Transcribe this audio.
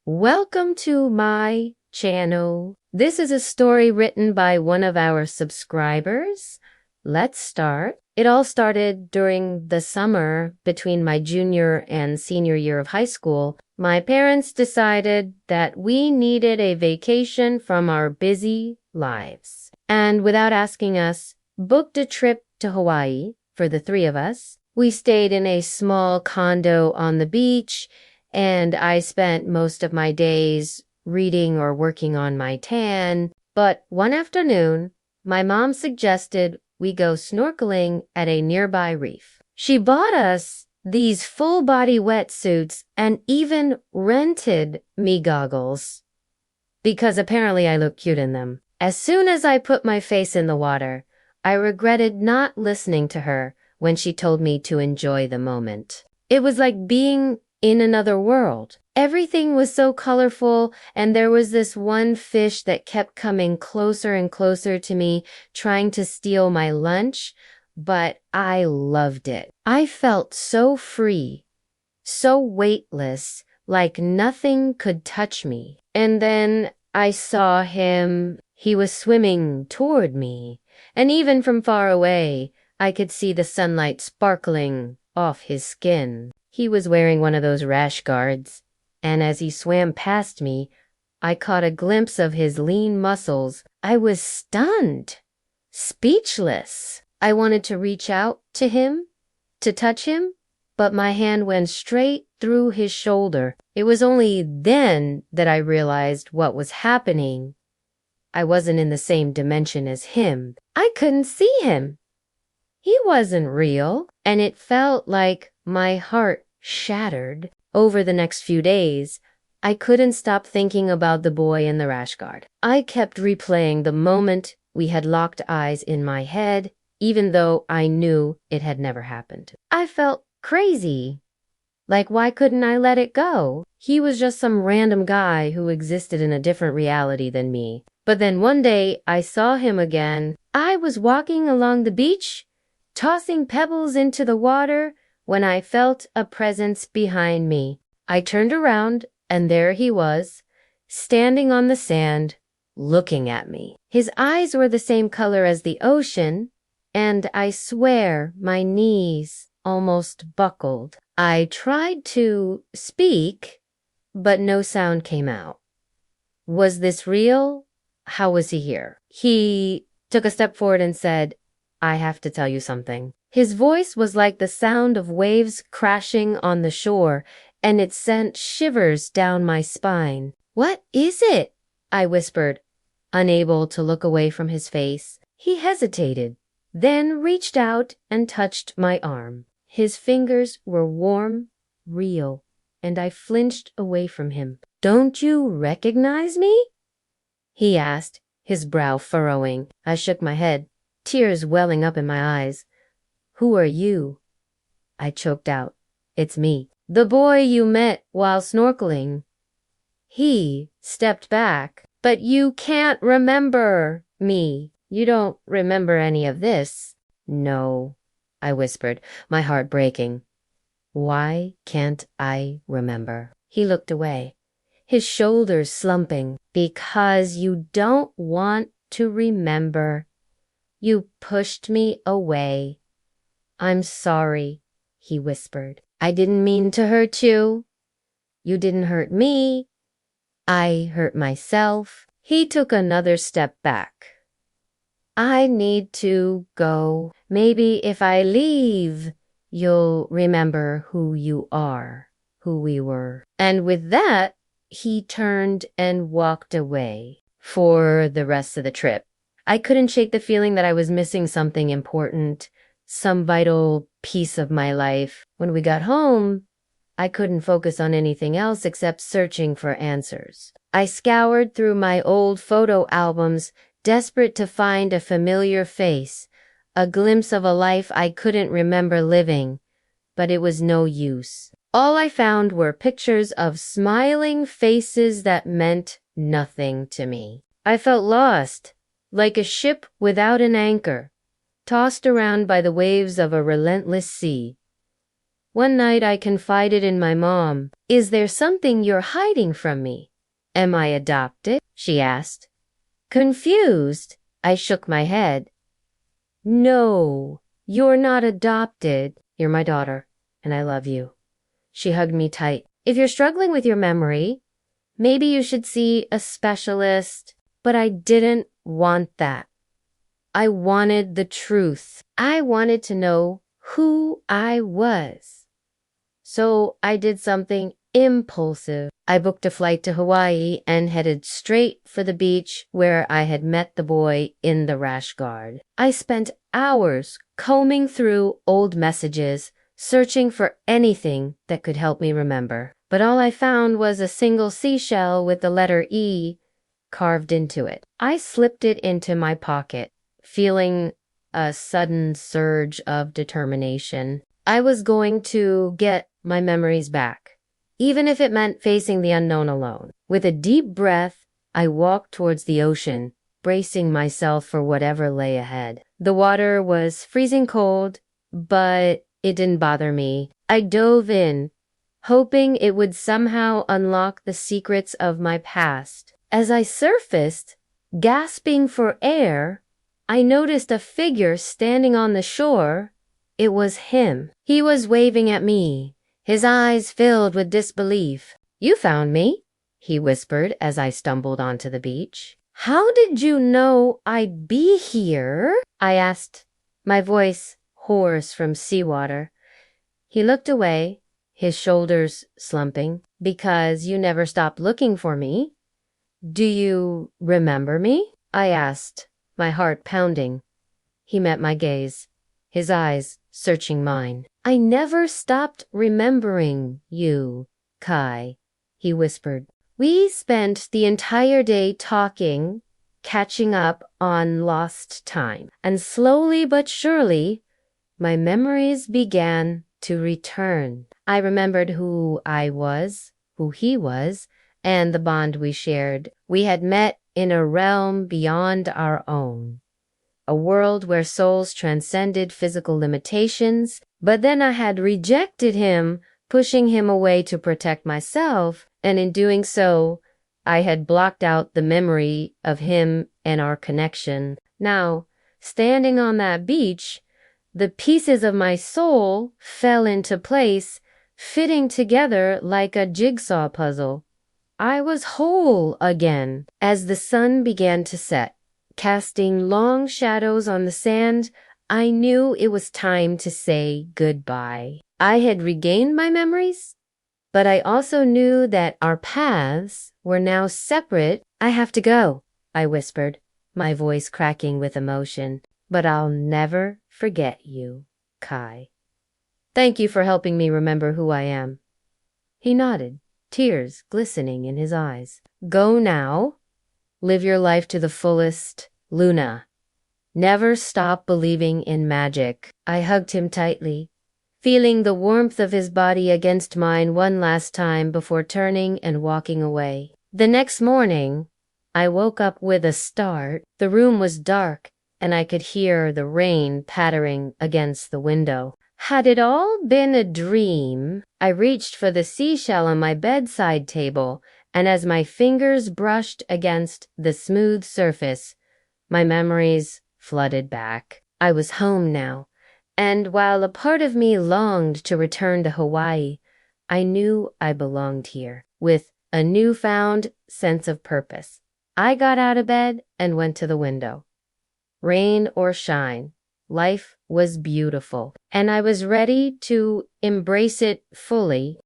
Welcome to my channel. This is a story written by one of our subscribers. Let's start. It all started during the summer between my junior and senior year of high school. My parents decided that we needed a vacation from our busy lives, and without asking us, booked a trip to Hawaii for the three of us. We stayed in a small condo on the beach, and I spent most of my days reading or working on my tan. But one afternoon, my mom suggested we go snorkeling at a nearby reef. She bought us these full-body wetsuits and even rented me goggles, because apparently I look cute in them. As soon as I put my face in the water, I regretted not listening to her when she told me to enjoy the moment. It was like being in another world. Everything was so colorful, and there was this one fish that kept coming closer and closer to me, trying to steal my lunch, but I loved it. I felt so free, so weightless, like nothing could touch me. And then I saw him. He was swimming toward me, and even from far away, I could see the sunlight sparkling off his skin. He was wearing one of those rash guards, and as he swam past me, I caught a glimpse of his lean muscles. I was stunned, speechless. I wanted to reach out to him, to touch him, but my hand went straight through his shoulder. It was only then that I realized what was happening. I wasn't in the same dimension as him. I couldn't see him. He wasn't real, and it felt like my heart shattered. Over the next few days, I couldn't stop thinking about the boy in the rash guard. I kept replaying the moment we had locked eyes in my head, even though I knew it had never happened. I felt crazy. Like, why couldn't I let it go? He was just some random guy who existed in a different reality than me. But then one day, I saw him again. I was walking along the beach, tossing pebbles into the water, when I felt a presence behind me. I turned around, and there he was, standing on the sand, looking at me. His eyes were the same color as the ocean, and I swear my knees almost buckled. I tried to speak, but no sound came out. Was this real? How was he here? He took a step forward and said, "I have to tell you something." His voice was like the sound of waves crashing on the shore, and it sent shivers down my spine. "What is it?" I whispered, unable to look away from his face. He hesitated, then reached out and touched my arm. His fingers were warm, real, and I flinched away from him. "Don't you recognize me?" he asked, his brow furrowing. I shook my head, tears welling up in my eyes. "Who are you?" I choked out. "It's me. The boy you met while snorkeling." He stepped back. "But you can't remember me. You don't remember any of this." "No," I whispered, my heart breaking. "Why can't I remember?" He looked away, his shoulders slumping. "Because you don't want to remember. You pushed me away." "I'm sorry," he whispered. "I didn't mean to hurt you." "You didn't hurt me. I hurt myself." He took another step back. "I need to go. Maybe if I leave, you'll remember who you are, who we were." And with that, he turned and walked away for the rest of the trip. I couldn't shake the feeling that I was missing something important, some vital piece of my life. When we got home, I couldn't focus on anything else except searching for answers. I scoured through my old photo albums, desperate to find a familiar face, a glimpse of a life I couldn't remember living, but it was no use. All I found were pictures of smiling faces that meant nothing to me. I felt lost, like a ship without an anchor, tossed around by the waves of a relentless sea. One night I confided in my mom. Is there something you're hiding from me? Am I adopted? She asked. Confused, I shook my head. No, you're not adopted. You're my daughter, and I love you. She hugged me tight. If you're struggling with your memory, maybe you should see a specialist. But I didn't want that. I wanted the truth. I wanted to know who I was. So I did something impulsive. I booked a flight to Hawaii and headed straight for the beach where I had met the boy in the rash guard. I spent hours combing through old messages, searching for anything that could help me remember. But all I found was a single seashell with the letter E carved into it. I slipped it into my pocket, feeling a sudden surge of determination. I was going to get my memories back, even if it meant facing the unknown alone. With a deep breath, I walked towards the ocean, bracing myself for whatever lay ahead. The water was freezing cold, but it didn't bother me. I dove in, hoping it would somehow unlock the secrets of my past. As I surfaced, gasping for air, I noticed a figure standing on the shore. It was him. He was waving at me, his eyes filled with disbelief. You found me, he whispered as I stumbled onto the beach. How did you know I'd be here? I asked, my voice hoarse from seawater. He looked away, his shoulders slumping. Because you never stopped looking for me. Do you remember me? I asked, my heart pounding. He met my gaze, his eyes searching mine. I never stopped remembering you, Kai, he whispered. We spent the entire day talking, catching up on lost time, and slowly but surely, my memories began to return. I remembered who I was, who he was, and the bond we shared. We had met in a realm beyond our own, a world where souls transcended physical limitations, but then I had rejected him, pushing him away to protect myself, and in doing so, I had blocked out the memory of him and our connection. Now, standing on that beach, the pieces of my soul fell into place, fitting together like a jigsaw puzzle. I was whole again. As the sun began to set, casting long shadows on the sand, I knew it was time to say goodbye. I had regained my memories, but I also knew that our paths were now separate. I have to go, I whispered, my voice cracking with emotion. But I'll never forget you, Kai. Thank you for helping me remember who I am. He nodded, tears glistening in his eyes. Go now. Live your life to the fullest, Luna. Never stop believing in magic. I hugged him tightly, feeling the warmth of his body against mine one last time before turning and walking away. The next morning, I woke up with a start. The room was dark, and I could hear the rain pattering against the window. Had it all been a dream? I reached for the seashell on my bedside table, and as my fingers brushed against the smooth surface, my memories flooded back. I was home now, and while a part of me longed to return to Hawaii, I knew I belonged here, with a newfound sense of purpose. I got out of bed and went to the window. Rain or shine, life was beautiful, and I was ready to embrace it fully.